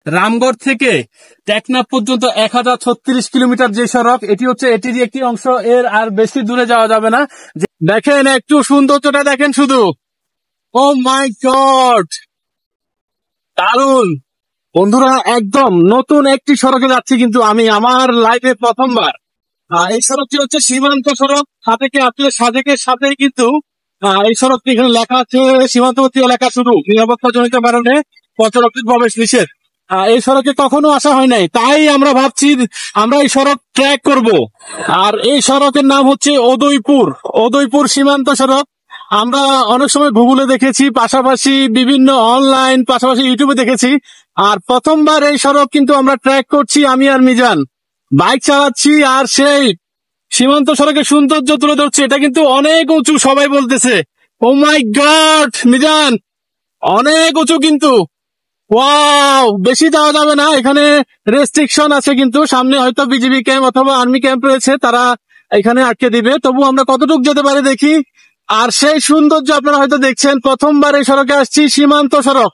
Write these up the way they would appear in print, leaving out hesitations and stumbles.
রামগড় থেকে টেকনাফ পর্যন্ত 1036 কিলোমিটার যে সড়ক, এটি হচ্ছে এটিরই একটি অংশ। এর আর বেশি দূরে যাওয়া যাবে না। দেখেন একটু সৌন্দর্যটা দেখেন শুধু। ও মাই গড, দারুন বন্ধুরা, একদম নতুন একটি সড়কে যাচ্ছি কিন্তু আমি আমার লাইফে প্রথমবার। এই সড়কটি হচ্ছে সীমান্ত সড়ক। সাজেকে আসলে সাজেকের সাথে কিন্তু এই সড়কটি এখানে লেখা আছে সীমান্তবর্তী এলাকা শুরু, নিরাপত্তা জনিত কারণে পথরক্ষীর প্রবেশ নিষেধ। এই সড়কে কখনো আসা হয় নাই, তাই আমরা ভাবছি আমরা এই সড়ক ট্র্যাক করব। আর এই সড়কের নাম হচ্ছে উদয়পুর, উদয়পুর সীমান্ত সড়ক। আমরা অনেক সময় গুগলে দেখেছি, পাশাপাশি বিভিন্ন অনলাইন, পাশাপাশি ইউটিউবে দেখেছি। আর প্রথমবার এই সড়ক কিন্তু আমরা ট্র্যাক করছি, আমি আর মিজান বাইক চালাচ্ছি আর সেই সীমান্ত সড়কের সৌন্দর্য তুলে ধরছে। এটা কিন্তু অনেক উঁচু, সবাই বলতেছে। ও মাই গড মিজান, অনেক উঁচু কিন্তু। ওয়াও, বেশি যাওয়া যাবে না, এখানে রেস্ট্রিকশন আছে কিন্তু। সামনে হয়তো বিজিবি ক্যাম্প অথবা আর্মি ক্যাম্প রয়েছে, তারা এখানে আটকে দিবে। তবু আমরা কতটুকু যেতে পারি দেখি। আর সেই সৌন্দর্য আপনারা হয়তো দেখছেন। প্রথমবার এই সড়কে আসছি, সীমান্ত সড়ক।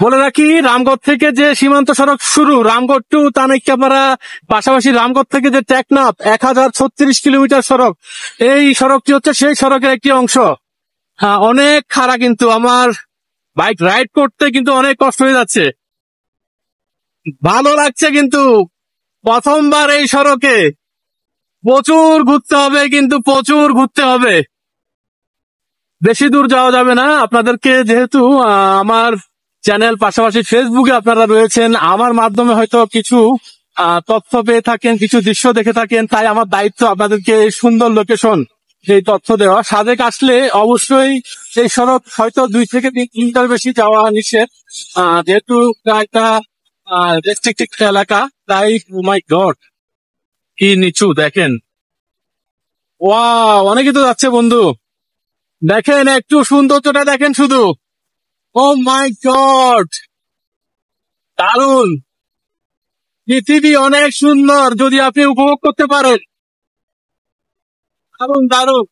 বলে রাখি, রামগড় থেকে যে সীমান্ত সড়ক শুরু, রামগড় টু তানাইকাপাড়া, পাশাপাশি রামগড় থেকে যে টেকনাফ 1036 কিলোমিটার সড়ক, এই সড়কটি হচ্ছে সেই সড়কের একটি অংশ। হ্যাঁ, অনেক খাড়া কিন্তু। আমার বাইক রাইড করতে কিন্তু অনেক কষ্ট হয়ে যাচ্ছে। ভালো লাগছে কিন্তু, প্রথমবার এই সড়কে। প্রচুর ঘুরতে হবে কিন্তু, প্রচুর ঘুরতে হবে। বেশি দূর যাওয়া যাবে না। আপনাদেরকে যেহেতু আমার চ্যানেল, পাশাপাশি ফেসবুকে আপনারা রয়েছেন, আমার মাধ্যমে হয়তো কিছু তথ্য পেয়ে থাকেন, কিছু দৃশ্য দেখে থাকেন, তাই আমার দায়িত্ব আপনাদেরকে এই সুন্দর লোকেশন, এই তথ্য দেওয়া। সাজেক আসলে অবশ্যই এই সড়ক হয়তো 2 থেকে 3 কিলোমিটার বেশি যাওয়া নিষেধ, যেহেতু একটা রেস্ট্রিক্টেড এলাকা। তাই ও মাই গড, কি নিচু দেখেন। ওয়াও, অনেকে তো যাচ্ছে বন্ধু। দেখেন একটু সৌন্দর্যটা দেখেন শুধু। ও মাই গড, দারুন। পৃথিবী অনেক সুন্দর যদি আপনি উপভোগ করতে পারেন। দারুন দারুন।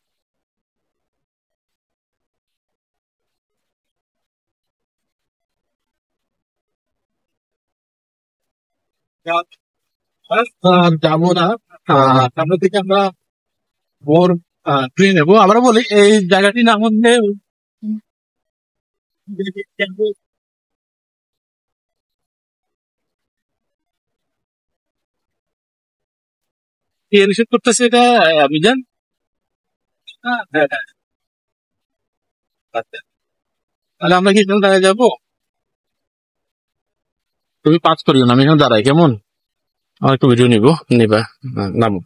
আর যাবো না, সামনে থেকে আমরা ভোর ট্রেন নেবো। আমরা বলি এই জায়গাটির নাম হচ্ছে কে নিষেধ করতেছে এটা, মিজান? হ্যাঁ হ্যাঁ হ্যাঁ। আচ্ছা, তাহলে আমরা কি এখানে দাঁড়ায় যাবো? তুমি পাস করিও না, আমি এখানে দাঁড়াই কেমন? আমার একটু ভিডিও নিবো, নিবা? নামো।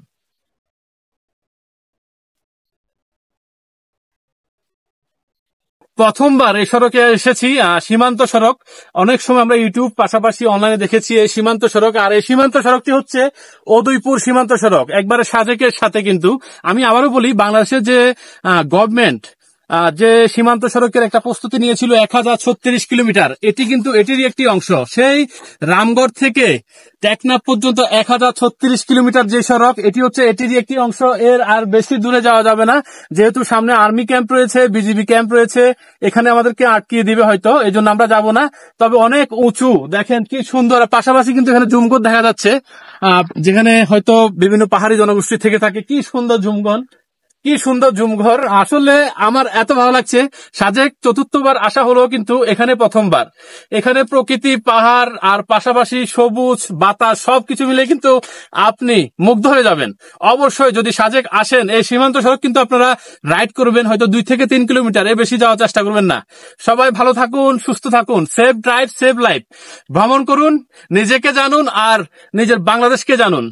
প্রথমবার এই সড়কে এসেছি, সীমান্ত সড়ক। অনেক সময় আমরা ইউটিউব, পাশাপাশি অনলাইনে দেখেছি এই সীমান্ত সড়ক। আর এই সীমান্ত সড়কটি হচ্ছে উদয়পুর সীমান্ত সড়ক, একবারে সাজেকের সাথে কিন্তু। আমি আবারও বলি, বাংলাদেশের যে গভর্নমেন্ট যে সীমান্ত সড়কের একটা প্রস্তুতি নিয়েছিল 1036 কিলোমিটার, এটি কিন্তু এটিরই একটি অংশ। সেই রামগড় থেকে টেকনাফ পর্যন্ত 1036 কিলোমিটার যে সড়ক, এটি হচ্ছে এটিরই একটি অংশ। এর আর বেশি দূরে যাওয়া যাবে না, যেহেতু সামনে আর্মি ক্যাম্প রয়েছে, বিজিবি ক্যাম্প রয়েছে। এখানে আমাদেরকে আটকিয়ে দিবে হয়তো, এই জন্য আমরা যাবো না। তবে অনেক উঁচু, দেখেন কি সুন্দর। পাশাপাশি কিন্তু এখানে জুমঘর দেখা যাচ্ছে, যেখানে হয়তো বিভিন্ন পাহাড়ি জনগোষ্ঠী থেকে থাকে। কি সুন্দর জুমঘর, কি সুন্দর জুমঘর। আসলে আমার এত ভালো লাগছে। সাজেক চতুর্থবার আসা হলো, কিন্তু এখানে প্রথমবার। এখানে প্রকৃতি, পাহাড়, আর পাশাপাশি সবুজ বাতাস, সবকিছু মিলে কিন্তু আপনি মুগ্ধ হয়ে যাবেন। অবশ্যই যদি সাজেক আসেন, এই সীমান্ত সড়ক কিন্তু আপনারা রাইড করবেন হয়তো 2 থেকে 3 কিলোমিটার, এর বেশি যাওয়ার চেষ্টা করবেন না। সবাই ভালো থাকুন, সুস্থ থাকুন। Save drive, save life. ভ্রমণ করুন, নিজেকে জানুন, আর নিজের বাংলাদেশকে জানুন।